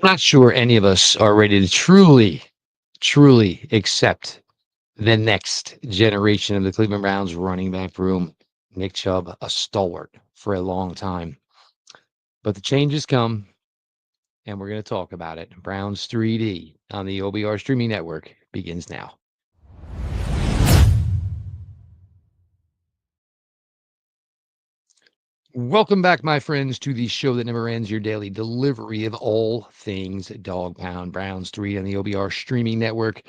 I'm not sure any of us are ready to truly accept the next generation of the Cleveland Browns running back room. Nick Chubb, a stalwart for a long time. But the changes come, and we're going to talk about it. Browns 3D on the OBR streaming network begins now. Welcome back, my friends, to the show that never ends, your daily delivery of all things Dog Pound. Browns 3 on the OBR streaming network.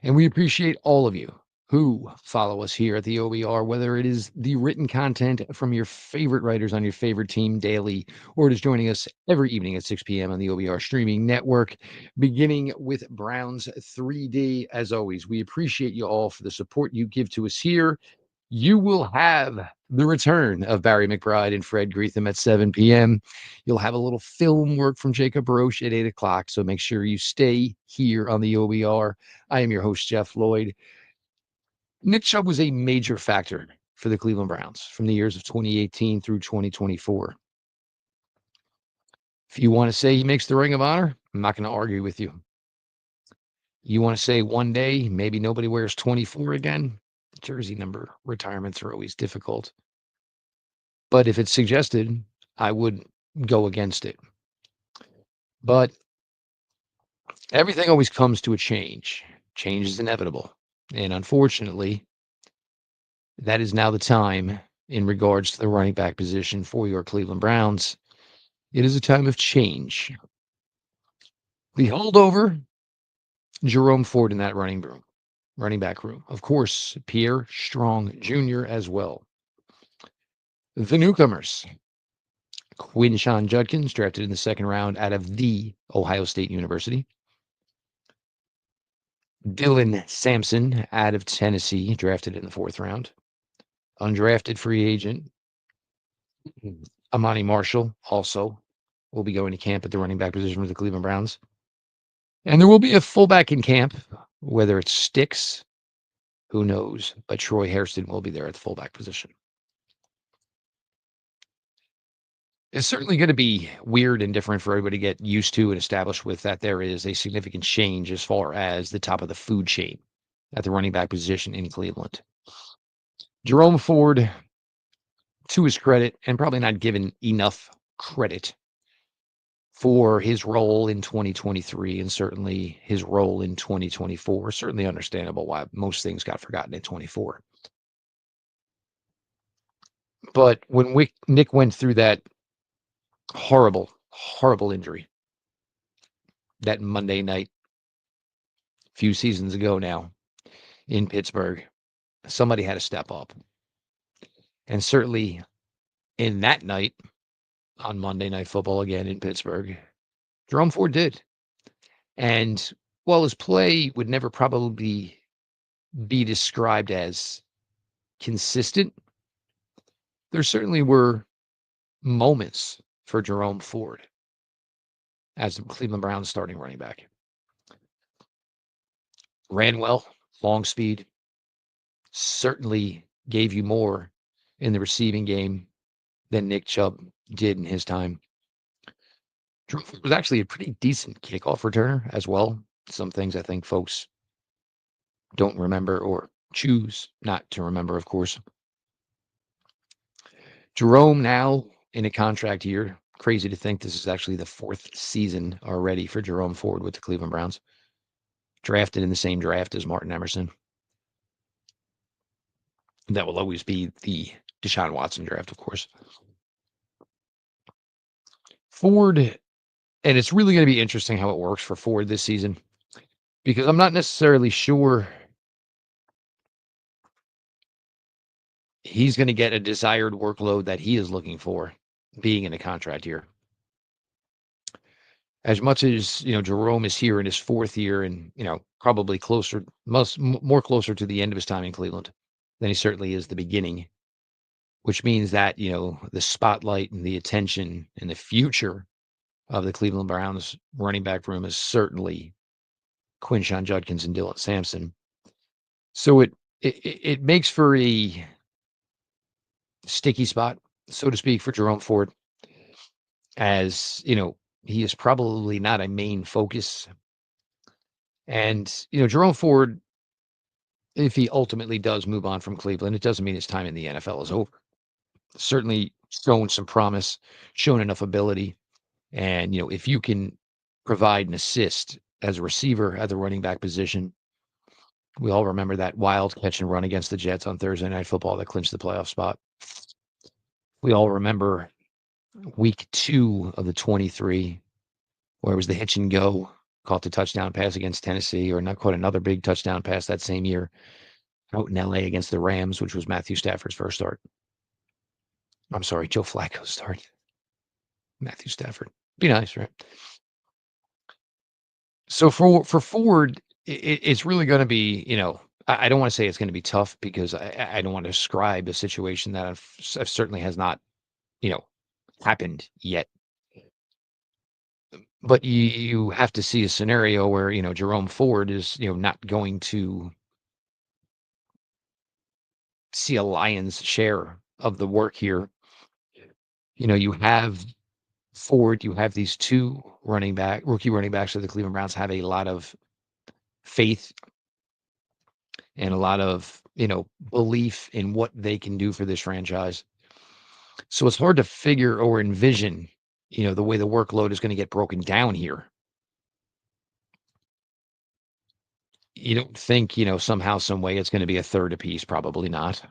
And we appreciate all of you who follow us here at the OBR, whether it is the written content from your favorite writers on your favorite team daily, or it is joining us every evening at 6 p.m. on the OBR streaming network, beginning with Browns 3D. As always, we appreciate you all for the support you give to us here. You will have the return of Barry McBride and Fred Greetham at 7 p.m. You'll have a little film work from Jacob Roche at 8 o'clock, so make sure you stay here on the OBR. I am your host, Jeff Lloyd. Nick Chubb was a major factor for the Cleveland Browns from the years of 2018 through 2024. If you want to say he makes the Ring of Honor, I'm not going to argue with you. You want to say one day maybe nobody wears 24 again? Jersey number retirements are always difficult. But if it's suggested, I would go against it. But everything always comes to a change. Change is inevitable. And unfortunately, that is now the time in regards to the running back position for your Cleveland Browns. It is a time of change. The holdover, Jerome Ford in that running back room. Of course, Pierre Strong Jr. as well. The newcomers, Quinshon Judkins, drafted in the second round out of the Ohio State University. Sampson out of Tennessee, drafted in the fourth round. Undrafted free agent, Amani Marshall, also will be going to camp at the running back position for the Cleveland Browns. And there will be a fullback in camp, whether it sticks, who knows, but Troy Hairston will be there at the fullback position. It's certainly going to be weird and different for everybody to get used to and established with that there is a significant change as far as the top of the food chain at the running back position in Cleveland. Jerome Ford, to his credit, and probably not given enough credit for his role in 2023 and certainly his role in 2024. Certainly understandable why most things got forgotten in 24. But when Nick went through that horrible, horrible injury that Monday night, a few seasons ago now, in Pittsburgh, somebody had to step up. And certainly in that night, on Monday Night Football again in Pittsburgh, Jerome Ford did. And while his play would never probably be described as consistent, there certainly were moments for Jerome Ford as the Cleveland Browns starting running back. Ran well, long speed, certainly gave you more in the receiving game than Nick Chubb did in his time. Jerome Ford was actually a pretty decent kickoff returner as well. Some things I think folks don't remember or choose not to remember, of course. Jerome now in a contract year. Crazy to think this is actually the fourth season already for Jerome Ford with the Cleveland Browns. Drafted in the same draft as Martin Emerson. That will always be the Deshaun Watson draft, of course. Ford, and it's really going to be interesting how it works for Ford this season because I'm not necessarily sure he's going to get a desired workload that he is looking for being in a contract year. As much as, Jerome is here in his fourth year and, probably more closer to the end of his time in Cleveland than he certainly is the beginning, which means that, the spotlight and the attention and the future of the Cleveland Browns running back room is certainly Quinshon Judkins and Sampson. So it makes for a sticky spot, so to speak, for Jerome Ford as, He is probably not a main focus. And, Jerome Ford, if he ultimately does move on from Cleveland, it doesn't mean his time in the NFL is over. Certainly shown some promise, shown enough ability. And, if you can provide an assist as a receiver at the running back position, we all remember that wild catch and run against the Jets on Thursday Night Football that clinched the playoff spot. We all remember week 2 of the 23, where it was the hitch and go, caught the touchdown pass against Tennessee, or not quite another big touchdown pass that same year out in LA against the Rams, which was Matthew Stafford's first start. I'm sorry, Joe Flacco's start. Matthew Stafford. Be nice, right? So for Ford, it's really going to be, I don't want to say it's going to be tough because I don't want to describe a situation that certainly has not, you know, happened yet. But you have to see a scenario where, Jerome Ford is, not going to see a lion's share of the work here. You have Ford, you have these two rookie running backs of the Cleveland Browns have a lot of faith and a lot of, belief in what they can do for this franchise. So it's hard to figure or envision, the way the workload is going to get broken down here. You don't think, somehow, some way it's going to be a third apiece. Probably not.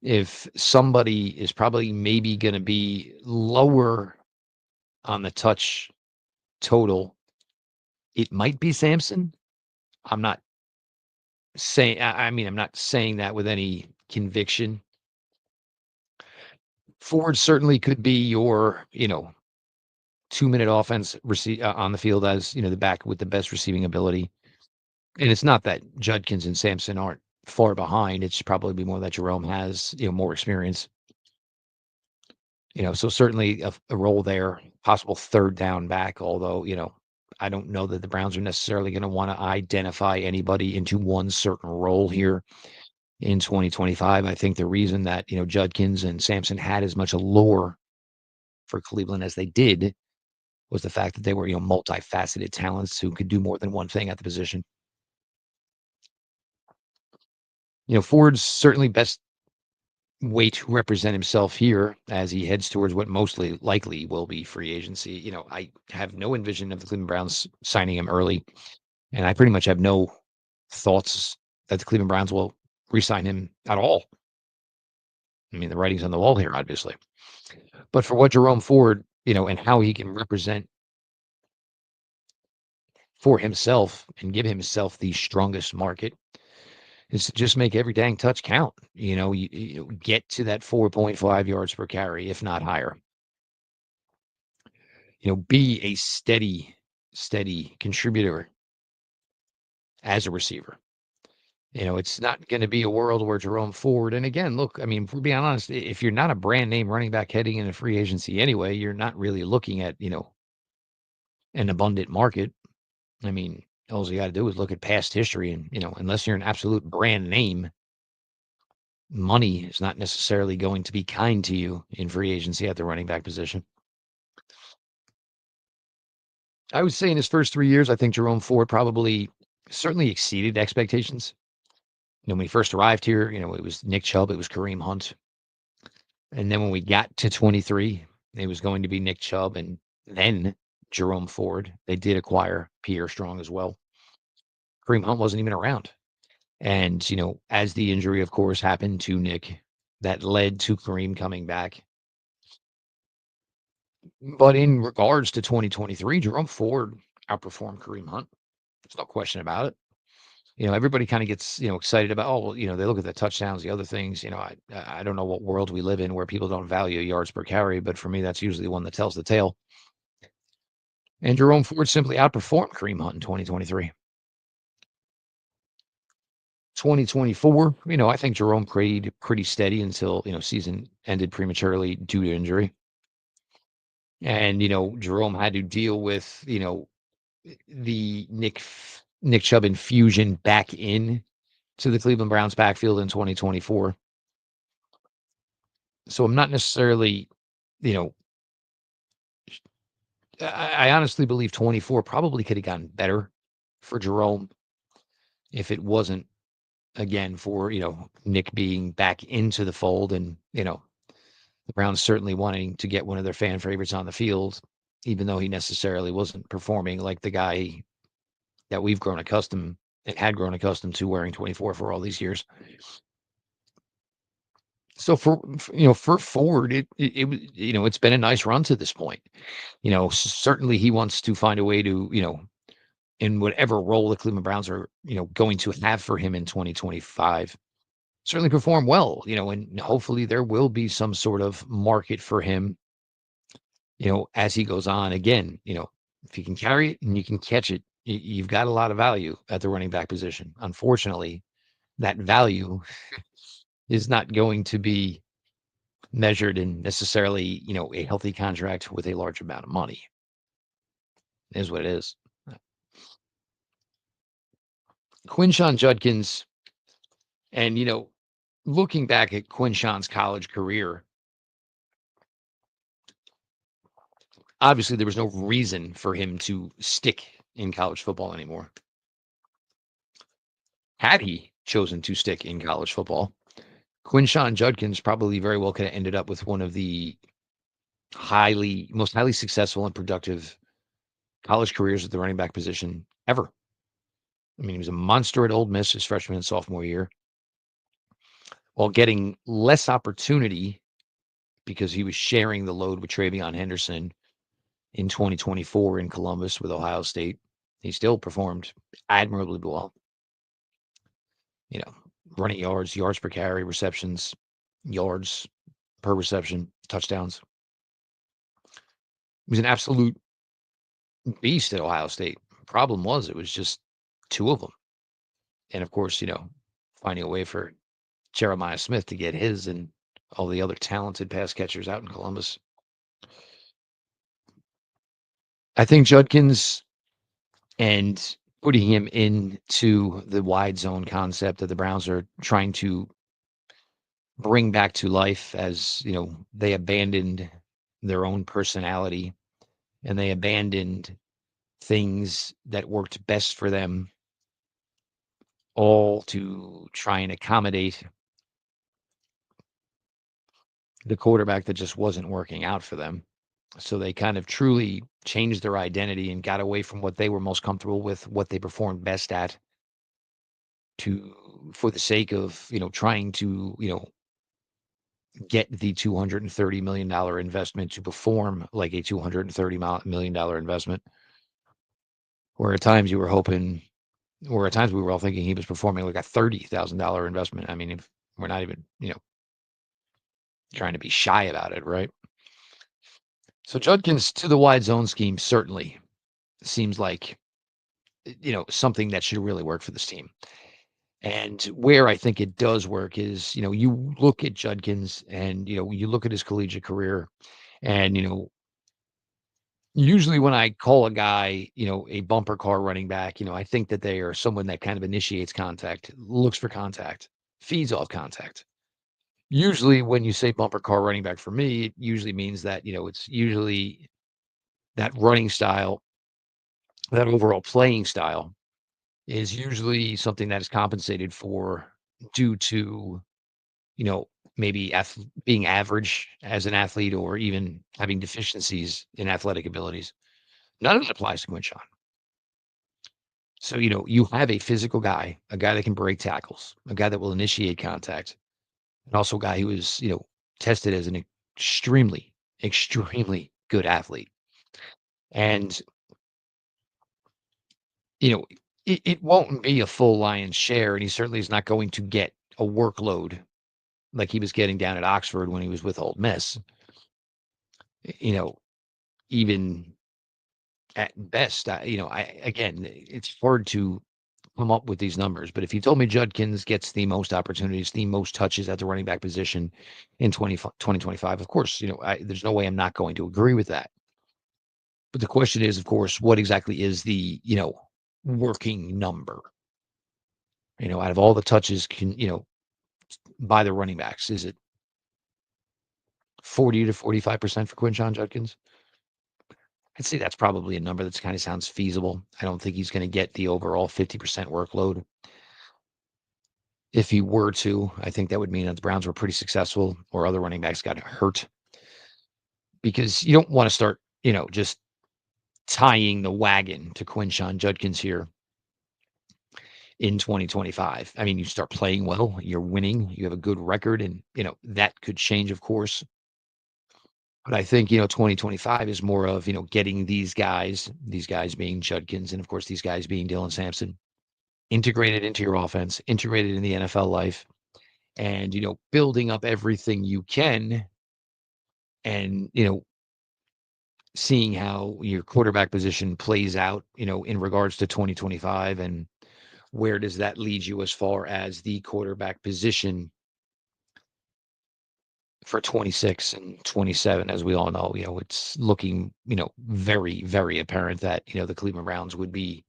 If somebody is probably maybe going to be lower on the touch total, it might be Sampson. I'm not I'm not saying that with any conviction. Ford certainly could be your, 2-minute offense on the field as, the back with the best receiving ability. And it's not that Judkins and Sampson aren't far behind. It's probably be more that Jerome has, more experience. So certainly a role there, possible third down back, although, I don't know that the Browns are necessarily going to want to identify anybody into one certain role here in 2025. I think the reason that, Judkins and Sampson had as much allure for Cleveland as they did was the fact that they were, multifaceted talents who could do more than one thing at the position. Ford's certainly best way to represent himself here as he heads towards what mostly likely will be free agency. I have no envision of the Cleveland Browns signing him early, and I pretty much have no thoughts that the Cleveland Browns will re-sign him at all. I mean, the writing's on the wall here, obviously. But for what Jerome Ford, and how he can represent for himself and give himself the strongest market is to just make every dang touch count. You get to that 4.5 yards per carry, if not higher. Be a steady contributor as a receiver. It's not going to be a world where Jerome Ford, and again, look, I mean, if we're being honest, if you're not a brand name running back heading into free agency anyway, you're not really looking at, an abundant market. I mean, all you got to do is look at past history and, unless you're an absolute brand name, money is not necessarily going to be kind to you in free agency at the running back position. I would say in his first 3 years, I think Jerome Ford probably certainly exceeded expectations. When we first arrived here, it was Nick Chubb, it was Kareem Hunt. And then when we got to 23, it was going to be Nick Chubb and then Jerome Ford. They did acquire Pierre Strong as well. Kareem Hunt wasn't even around. And, as the injury, of course, happened to Nick, that led to Kareem coming back. But in regards to 2023, Jerome Ford outperformed Kareem Hunt. There's no question about it. Everybody kind of gets, excited about, oh, well, they look at the touchdowns, the other things, I don't know what world we live in where people don't value yards per carry, but for me, that's usually the one that tells the tale. And Jerome Ford simply outperformed Kareem Hunt in 2023. 2024, I think Jerome played pretty steady until, season ended prematurely due to injury. And, Jerome had to deal with, the Nick Chubb infusion back in to the Cleveland Browns backfield in 2024. So I'm not necessarily, you know, I honestly believe 24 probably could have gotten better for Jerome if it wasn't, again, for, Nick being back into the fold and, the Browns certainly wanting to get one of their fan favorites on the field, even though he necessarily wasn't performing like the guy that we've grown accustomed and had grown accustomed to wearing 24 for all these years. So for Ford, it's been a nice run to this point. Certainly he wants to find a way to, in whatever role the Cleveland Browns are, going to have for him in 2025, certainly perform well, and hopefully there will be some sort of market for him, as he goes on. Again, if you can carry it and you can catch it, you've got a lot of value at the running back position. Unfortunately, that value is not going to be measured in necessarily, a healthy contract with a large amount of money. It is what it is. Quinshon Judkins, and looking back at Quinshon's college career, obviously there was no reason for him to stick in college football anymore. Had he chosen to stick in college football, Quinshon Judkins probably very well could have ended up with one of the most highly successful and productive college careers at the running back position ever. I mean, he was a monster at Ole Miss his freshman and sophomore year, while getting less opportunity because he was sharing the load with Travion Henderson in 2024 in Columbus with Ohio State. He still performed admirably well. Running yards per carry, receptions, yards per reception, touchdowns. He was an absolute beast at Ohio State. Problem was, it was just two of them. And of course, finding a way for Jeremiah Smith to get his and all the other talented pass catchers out in Columbus. I think Judkins and putting him into the wide zone concept that the Browns are trying to bring back to life, as they abandoned their own personality and they abandoned things that worked best for them, all to try and accommodate the quarterback that just wasn't working out for them. So they kind of truly changed their identity and got away from what they were most comfortable with, what they performed best at, for the sake of, trying to, get the $230 million investment to perform like a $230 million investment. Where at times we were all thinking he was performing like a $30,000 investment. I mean, if we're not even, trying to be shy about it, right? So Judkins to the wide zone scheme certainly seems like, something that should really work for this team. And where I think it does work is, you look at Judkins and, you look at his collegiate career and, usually when I call a guy, a bumper car running back, I think that they are someone that kind of initiates contact, looks for contact, feeds off contact. Usually when you say bumper car running back for me, it usually means that, it's usually that running style, that overall playing style is usually something that is compensated for due to, maybe being average as an athlete or even having deficiencies in athletic abilities. None of it applies to Quinshon. So, you have a physical guy, a guy that can break tackles, a guy that will initiate contact, and also a guy who is, tested as an extremely, extremely good athlete. And, it won't be a full lion's share, and he certainly is not going to get a workload like he was getting down at Oxford when he was with Ole Miss. Even at best, again, it's hard to come up with these numbers, but if you told me Judkins gets the most opportunities, the most touches at the running back position in 2025, of course, there's no way I'm not going to agree with that. But the question is, of course, what exactly is the, working number? Out of all the touches by the running backs, is it 40 to 45% for Quinshon Judkins? I'd say that's probably a number that's kind of sounds feasible. I don't think he's going to get the overall 50% workload. If he were to, I think that would mean that the Browns were pretty successful or other running backs got hurt because you don't want to start, just tying the wagon to Quinshon Judkins here in 2025. I mean, you start playing well, you're winning, you have a good record, and, that could change, of course. But I think, 2025 is more of, getting these guys being Judkins, and of course, these guys being Dylan Sampson, integrated into your offense, integrated in the NFL life, and, building up everything you can and, seeing how your quarterback position plays out, in regards to 2025 and where does that lead you as far as the quarterback position for 26 and 27? As we all know, it's looking, very, very apparent that, the Cleveland Browns would be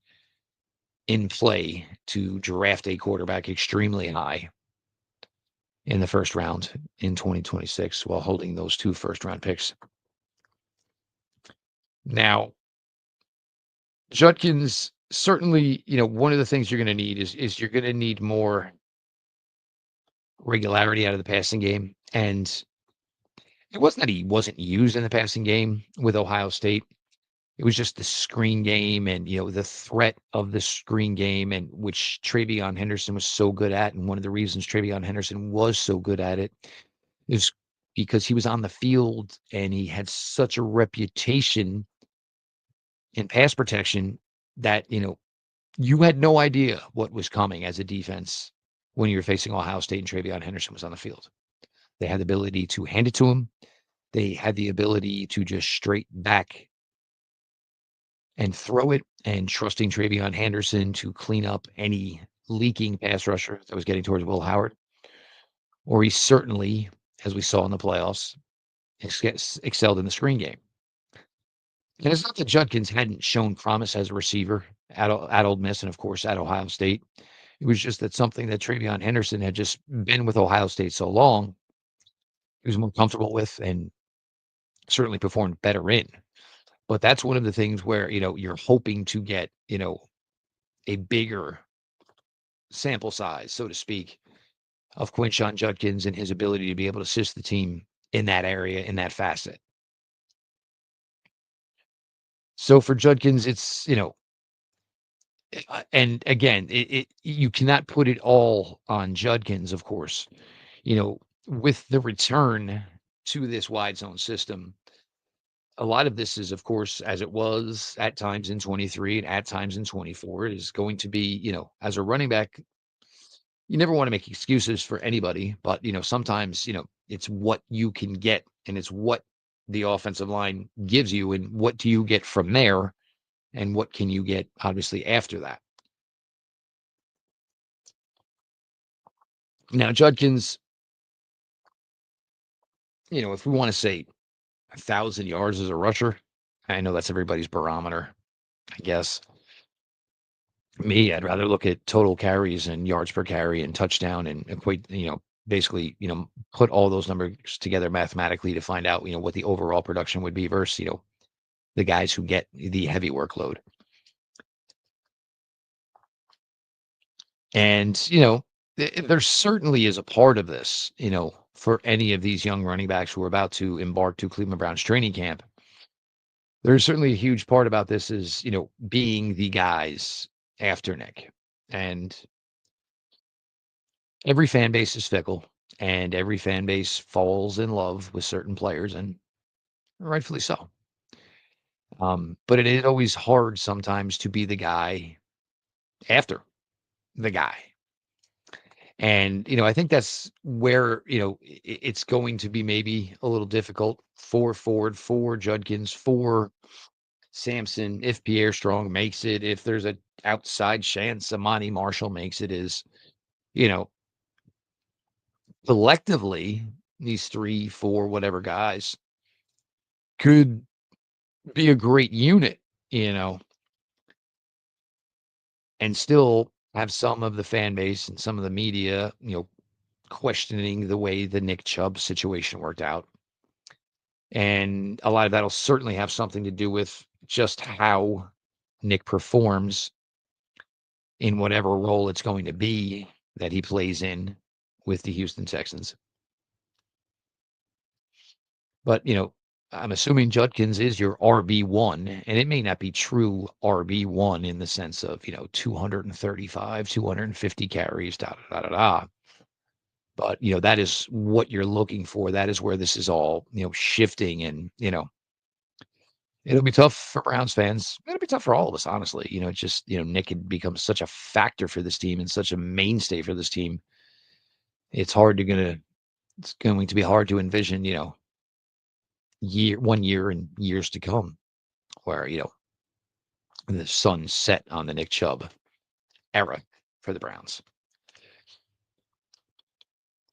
in play to draft a quarterback extremely high in the first round in 2026 while holding those 2 first-round picks. Now, Judkins certainly, one of the things you're going to need is you're going to need more regularity out of the passing game. And it wasn't that he wasn't used in the passing game with Ohio State. It was just the screen game and, the threat of the screen game, and which Travion Henderson was so good at. And one of the reasons Travion Henderson was so good at it is because he was on the field and he had such a reputation in pass protection that, you had no idea what was coming as a defense when you were facing Ohio State and Travion Henderson was on the field. They had the ability to hand it to him. They had the ability to just straight back and throw it, and trusting Travion Henderson to clean up any leaking pass rusher that was getting towards Will Howard. Or he certainly, as we saw in the playoffs, excelled in the screen game. And it's not that Judkins hadn't shown promise as a receiver at Ole Miss and, of course, at Ohio State. It was just that something that Travion Henderson had just been with Ohio State so long, he was more comfortable with and certainly performed better in. But that's one of the things where, you're hoping to get, a bigger sample size, so to speak, of Quinshon Judkins and his ability to be able to assist the team in that area, in that facet. So for Judkins, it's, and again, you cannot put it all on Judkins, of course. With the return to this wide zone system, a lot of this is, of course, as it was at times in 23 and at times in 24, it is going to be, as a running back, you never want to make excuses for anybody, but, sometimes, it's what you can get and it's what the offensive line gives you and what do you get from there and what can you get, obviously, after that. Now, Judkins, if we want to say 1,000 yards as a rusher, I know that's everybody's barometer, I guess. Me, I'd rather look at total carries and yards per carry and touchdown and equate, basically, put all those numbers together mathematically to find out, what the overall production would be versus, the guys who get the heavy workload. And, there certainly is a part of this, for any of these young running backs who are about to embark to Cleveland Browns training camp. There's certainly a huge part about this is, being the guys after Nick. And every fan base is fickle and every fan base falls in love with certain players, and rightfully so. But it is always hard sometimes to be the guy after the guy. And, I think that's where, it's going to be maybe a little difficult for Ford, for Judkins, for Sampson, if Pierre Strong makes it, if there's an outside chance Amani Marshall makes it, is, you know, collectively, these 3, 4, whatever guys could be a great unit, and still have some of the fan base and some of the media, questioning the way the Nick Chubb situation worked out. And a lot of that'll certainly have something to do with just how Nick performs in whatever role it's going to be that he plays in with the Houston Texans. But, I'm assuming Judkins is your RB1, and it may not be true RB1 in the sense of, 235, 250 carries, da da da da da. But, that is what you're looking for. That is where this is all, shifting. And, it'll be tough for Browns fans. It'll be tough for all of us, honestly. It's just, Nick had become such a factor for this team and such a mainstay for this team. It's going to be hard to envision, 1 year and years to come where, the sun set on the Nick Chubb era for the Browns.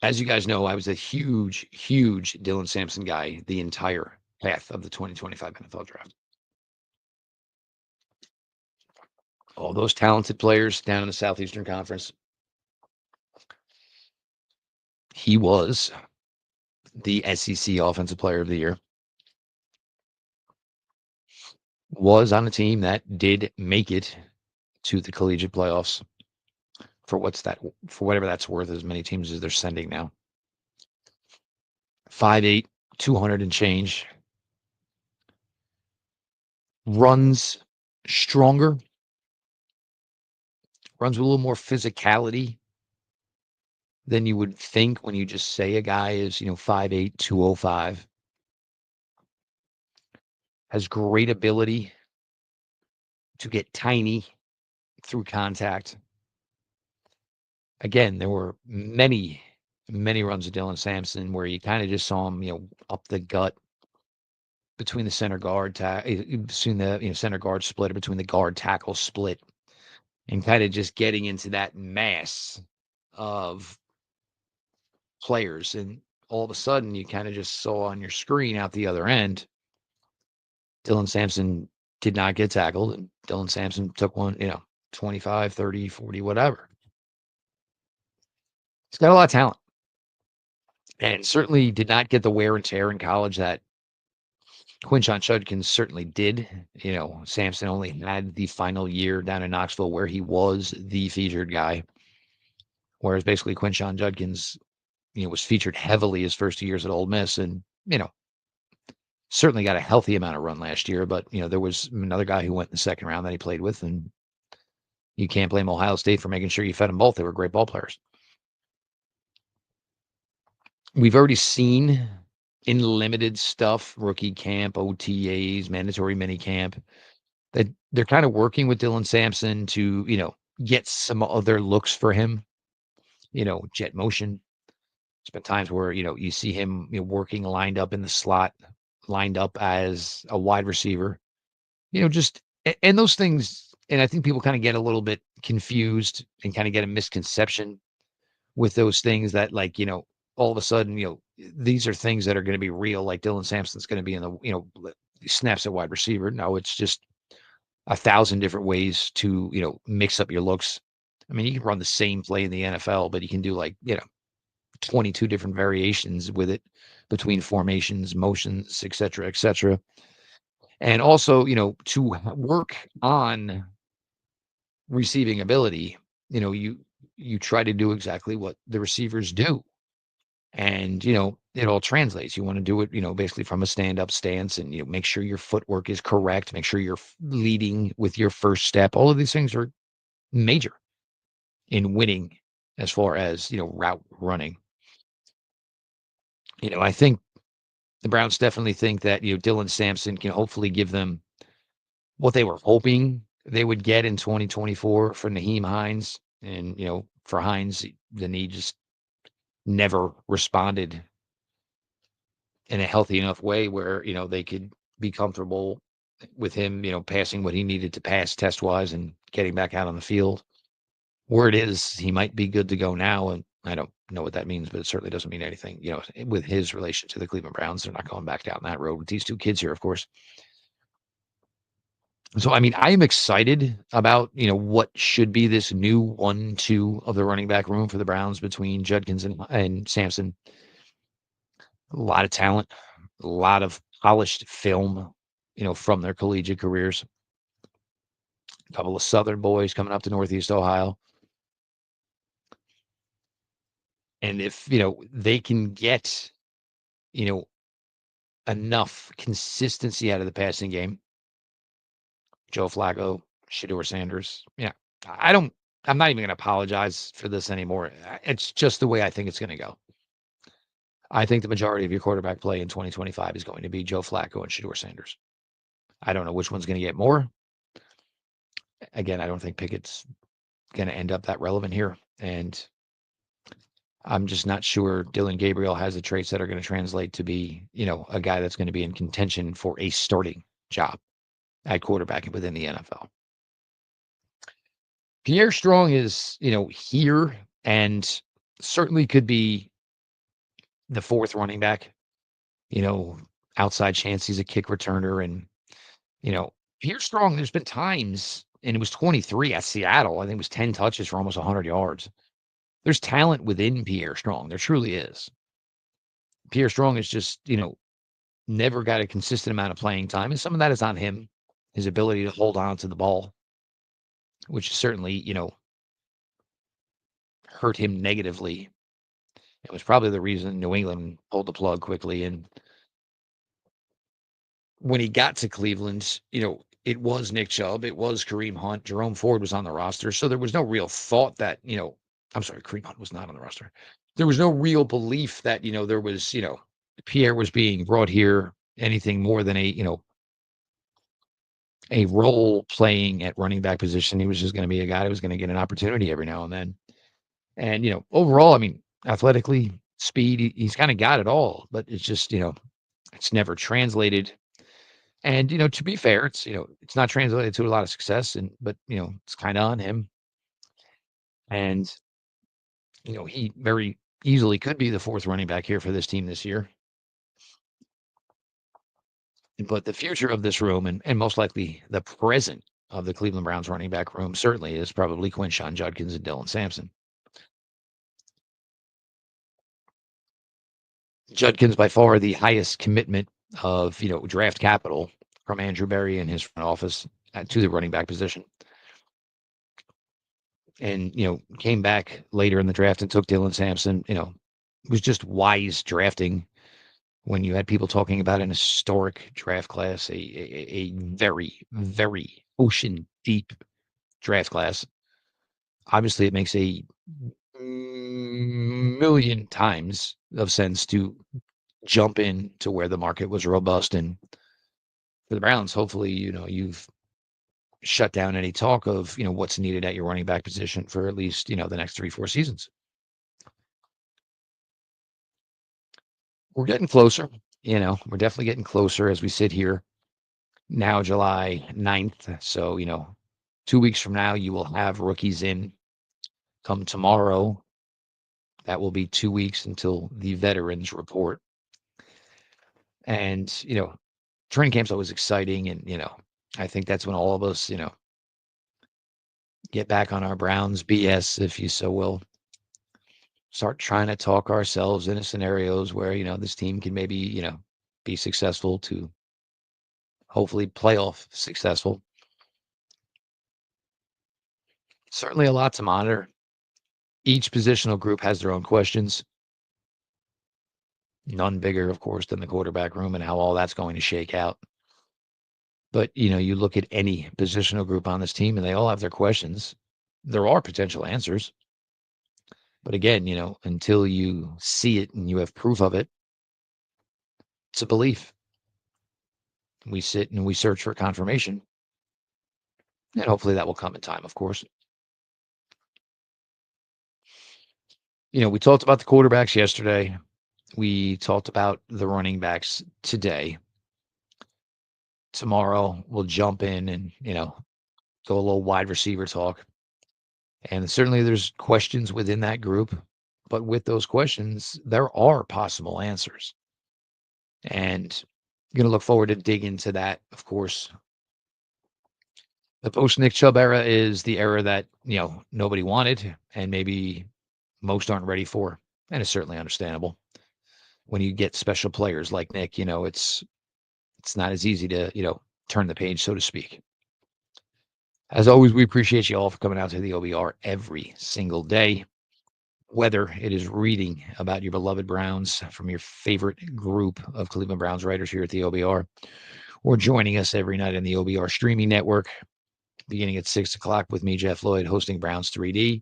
As you guys know, I was a huge, huge Dylan Sampson guy the entire path of the 2025 NFL draft. All those talented players down in the Southeastern Conference. He was the SEC Offensive Player of the Year. Was on a team that did make it to the collegiate playoffs for whatever that's worth, as many teams as they're sending now. 5'8", 200 and change. Runs stronger. Runs with a little more physicality than you would think when you just say a guy is, 5'8", 205. Has great ability to get tiny through contact. Again, there were many, many runs of Dylan Sampson where you kind of just saw him, up the gut between the center guard, between the center guard split, or between the guard tackle split, and kind of just getting into that mass of players. And all of a sudden, you kind of just saw on your screen out the other end, Dylan Sampson did not get tackled, and Dylan Sampson took one, 25, 30, 40, whatever. He's got a lot of talent, and certainly did not get the wear and tear in college that Quinshon Judkins certainly did. Sampson only had the final year down in Knoxville where he was the featured guy, whereas basically Quinshon Judkins, was featured heavily his first 2 years at Ole Miss, and certainly got a healthy amount of run last year. But there was another guy who went in the second round that he played with, and you can't blame Ohio State for making sure you fed them both. They were great ball players. We've already seen in limited stuff, rookie camp, OTAs, mandatory mini camp, that they're kind of working with Dylan Sampson to, get some other looks for him, jet motion. There's been times where, you see him working lined up in the slot, lined up as a wide receiver, and those things. And I think people kind of get a little bit confused and kind of get a misconception with those things that, like, all of a sudden, these are things that are going to be real. Like Dylan Sampson's going to be in the, snaps at wide receiver. No, it's just 1,000 different ways to, mix up your looks. I mean, you can run the same play in the NFL, but you can do 22 different variations with it between formations, motions, et cetera, et cetera. And also, to work on receiving ability, you try to do exactly what the receivers do. And, it all translates. You want to do it, basically from a stand-up stance, and, make sure your footwork is correct. Make sure you're leading with your first step. All of these things are major in winning as far as, route running. I think the Browns definitely think that, Dylan Sampson can hopefully give them what they were hoping they would get in 2024 for Nyheim Hines. And, for Hines, the knee just never responded in a healthy enough way where, they could be comfortable with him, passing what he needed to pass test-wise and getting back out on the field. Word is he might be good to go now, and I don't know what that means, but it certainly doesn't mean anything. With his relation to the Cleveland Browns, they're not going back down that road with these two kids here, of course. So, I mean, I am excited about, what should be this new 1-2 of the running back room for the Browns between Judkins and Sampson. A lot of talent, a lot of polished film, from their collegiate careers. A couple of Southern boys coming up to Northeast Ohio. And if, they can get, you know, enough consistency out of the passing game, Joe Flacco, Shedeur Sanders. Yeah. I don't, I'm not even going to apologize for this anymore. It's just the way I think it's going to go. I think the majority of your quarterback play in 2025 is going to be Joe Flacco and Shedeur Sanders. I don't know which one's going to get more. Again, I don't think Pickett's going to end up that relevant here. And I'm just not sure Dylan Gabriel has the traits that are going to translate to be, a guy that's going to be in contention for a starting job at quarterback within the NFL. Pierre Strong is, here and certainly could be the fourth running back, outside chance he's a kick returner. And, Pierre Strong, there's been times, and it was 23 at Seattle. I think it was 10 touches for almost 100 yards. There's talent within Pierre Strong. There truly is. Pierre Strong is just, never got a consistent amount of playing time. And some of that is on him, his ability to hold on to the ball, which certainly, hurt him negatively. It was probably the reason New England pulled the plug quickly. And when he got to Cleveland, it was Nick Chubb, it was Kareem Hunt, Jerome Ford was on the roster. So there was no real thought that, I'm sorry, Kareem Hunt was not on the roster. There was no real belief that, there was, Pierre was being brought here anything more than a role playing at running back position. He was just going to be a guy who was going to get an opportunity every now and then. And, overall, I mean, athletically, speed, he's kind of got it all, but it's just, it's never translated. And, to be fair, it's, it's not translated to a lot of success, but, it's kind of on him. And, he very easily could be the fourth running back here for this team this year. But the future of this room, and most likely the present of the Cleveland Browns running back room, certainly is probably Quinshon, Judkins, and Dylan Sampson. Judkins by far the highest commitment of, draft capital from Andrew Berry and his front office to the running back position. And, came back later in the draft and took Dylan Sampson. It was just wise drafting when you had people talking about an historic draft class, a very, very ocean deep draft class. Obviously, it makes a million times of sense to jump in to where the market was robust. And for the Browns, hopefully, you've shut down any talk of, what's needed at your running back position for at least, the next 3-4 seasons. We're getting closer, we're definitely getting closer as we sit here now, July 9th. So, 2 weeks from now, you will have rookies in. Come tomorrow, that will be 2 weeks until the veterans report. And, training camp's always exciting. And, I think that's when all of us, get back on our Browns BS, if you so will. Start trying to talk ourselves into scenarios where, this team can maybe, be successful to hopefully playoff successful. Certainly a lot to monitor. Each positional group has their own questions. None bigger, of course, than the quarterback room and how all that's going to shake out. But, you look at any positional group on this team and they all have their questions. There are potential answers. But again, until you see it and you have proof of it, it's a belief. We sit and we search for confirmation. And hopefully that will come in time, of course. We talked about the quarterbacks yesterday. We talked about the running backs today. Tomorrow we'll jump in and, go a little wide receiver talk. And certainly there's questions within that group. But with those questions, there are possible answers. And I'm going to look forward to dig into that, of course. The post-Nick Chubb era is the era that, nobody wanted and maybe most aren't ready for. And it's certainly understandable. When you get special players like Nick, it's not as easy to, turn the page, so to speak. As always, we appreciate you all for coming out to the OBR every single day, whether it is reading about your beloved Browns from your favorite group of Cleveland Browns writers here at the OBR, or joining us every night on the OBR streaming network, beginning at 6 o'clock with me, Jeff Lloyd, hosting Browns 3D.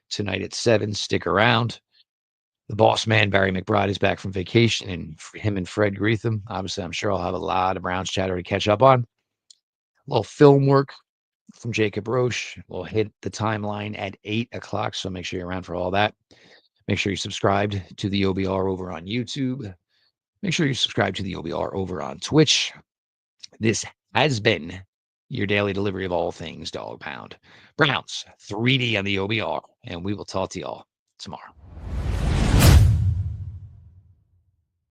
Tonight at 7, stick around. The boss man, Barry McBride, is back from vacation, and him and Fred Greetham, obviously, I'm sure I'll have a lot of Browns chatter to catch up on. A little film work from Jacob Roche. We'll hit the timeline at 8 o'clock, so make sure you're around for all that. Make sure you subscribed to the OBR over on YouTube. Make sure you subscribe to the OBR over on Twitch. This has been your daily delivery of all things Dog Pound. Browns 3D on the OBR, and we will talk to y'all tomorrow.